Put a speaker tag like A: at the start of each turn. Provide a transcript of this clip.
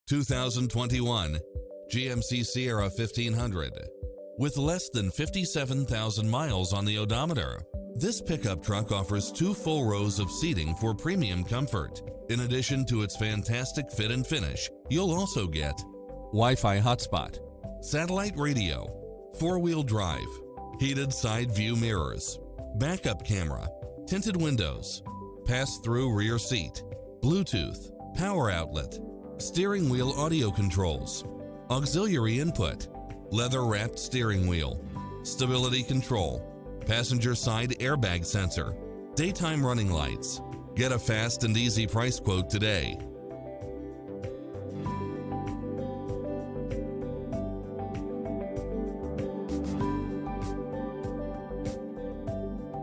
A: 2021 GMC Sierra 1500. With less than 57,000 miles on the odometer, this pickup truck offers 2 full rows of seating for premium comfort. In addition to its fantastic fit and finish, you'll also get Wi-Fi hotspot, satellite radio, 4-wheel drive, heated side view mirrors, backup camera, tinted windows, pass-through rear seat, Bluetooth, power outlet, steering wheel audio controls, auxiliary input, leather-wrapped steering wheel, stability control, passenger side airbag sensor, daytime running lights. Get a fast and easy price quote today.